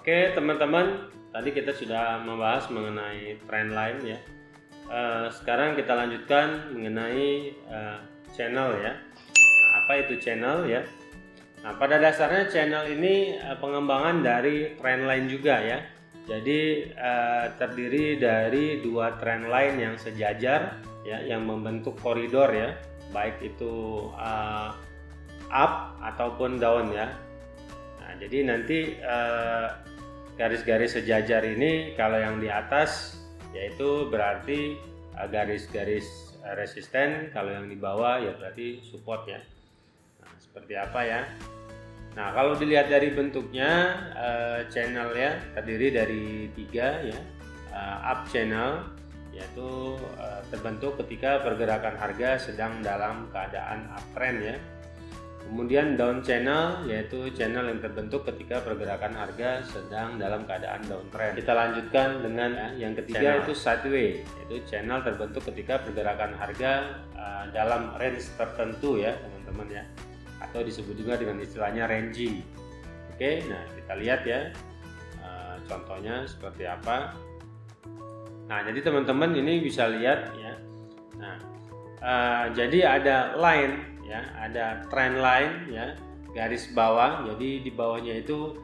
Oke teman-teman, tadi kita sudah membahas mengenai trendline ya. Sekarang kita lanjutkan mengenai channel ya. Nah, apa itu channel ya? Nah, pada dasarnya channel ini pengembangan dari trendline juga ya. Jadi terdiri dari dua trendline yang sejajar ya, yang membentuk koridor ya, baik itu up ataupun down ya. Nah, jadi nanti garis-garis sejajar ini kalau yang di atas yaitu berarti garis-garis resisten, kalau yang di bawah ya berarti support ya. Nah, seperti apa ya? Nah, kalau dilihat dari bentuknya channel ya terdiri dari tiga ya. Up channel yaitu terbentuk ketika pergerakan harga sedang dalam keadaan uptrend ya. Kemudian down channel yaitu channel yang terbentuk ketika pergerakan harga sedang dalam keadaan downtrend. Kita lanjutkan dengan yang ketiga channel. Itu sideway, yaitu channel terbentuk ketika pergerakan harga dalam range tertentu ya teman-teman ya, atau disebut juga dengan istilahnya ranging. Oke, nah kita lihat ya contohnya seperti apa. Nah, jadi teman-teman ini bisa lihat ya. Nah, jadi ada line ya, ada trend line ya, garis bawah. Jadi di bawahnya itu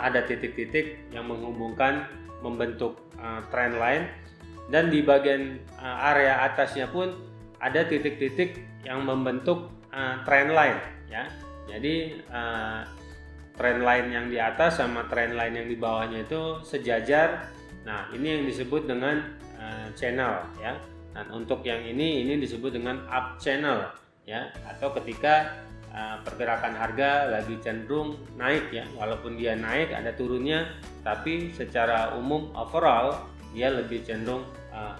ada titik-titik yang menghubungkan membentuk trend line, dan di bagian area atasnya pun ada titik-titik yang membentuk trend line ya. Jadi trend line yang di atas sama trend line yang di bawahnya itu sejajar. Nah, ini yang disebut dengan channel ya. Dan untuk yang ini disebut dengan up channel ya, atau ketika pergerakan harga lagi cenderung naik ya, walaupun dia naik ada turunnya, tapi secara umum overall dia lebih cenderung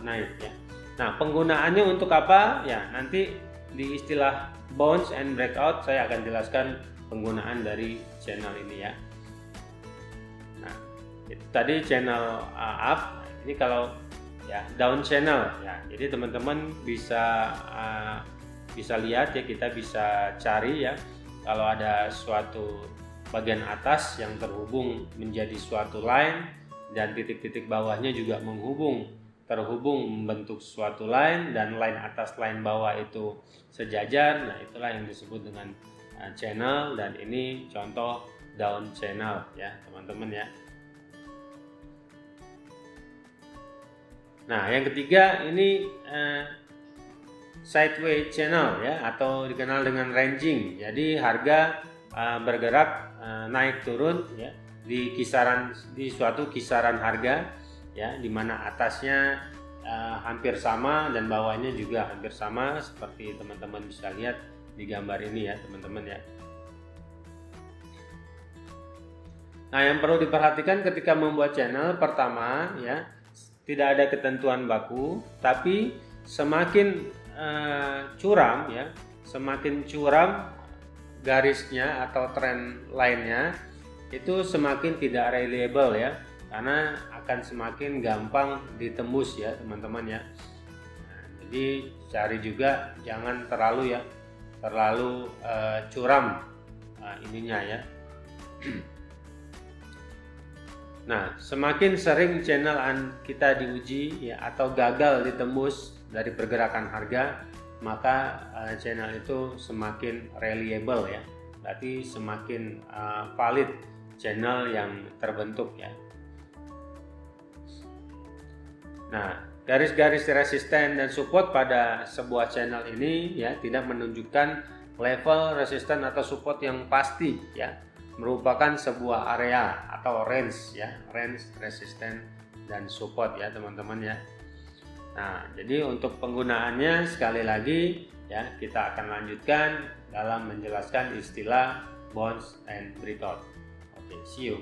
naik ya. Nah, penggunaannya untuk apa ya, nanti di istilah bounce and breakout saya akan jelaskan penggunaan dari channel ini ya. Nah, itu tadi channel up. Ini kalau ya down channel ya, jadi teman-teman bisa lihat ya, kita bisa cari ya, kalau ada suatu bagian atas yang terhubung menjadi suatu line dan titik-titik bawahnya juga terhubung membentuk suatu line, dan line atas line bawah itu sejajar. Nah, itulah yang disebut dengan channel, dan ini contoh down channel ya teman-teman ya. Nah, yang ketiga ini sideway channel ya, atau dikenal dengan ranging. Jadi harga bergerak naik turun ya di suatu kisaran harga ya, di mana atasnya hampir sama dan bawahnya juga hampir sama, seperti teman-teman bisa lihat di gambar ini ya teman-teman ya. Nah, yang perlu diperhatikan ketika membuat channel, pertama ya, tidak ada ketentuan baku, tapi semakin curam ya, semakin curam garisnya atau trend line-nya, itu semakin tidak reliable ya, karena akan semakin gampang ditembus ya teman-teman ya. Nah, jadi cari juga jangan terlalu curam ininya ya. Nah, semakin sering channel kita diuji ya, atau gagal ditembus dari pergerakan harga, maka channel itu semakin reliable ya, berarti semakin valid channel yang terbentuk ya. Nah, garis-garis resisten dan support pada sebuah channel ini ya tidak menunjukkan level resisten atau support yang pasti ya, merupakan sebuah area atau range ya, range resisten dan support ya teman-teman ya. Nah, jadi untuk penggunaannya sekali lagi ya, kita akan lanjutkan dalam menjelaskan istilah bounce and breakout. Oke, see you.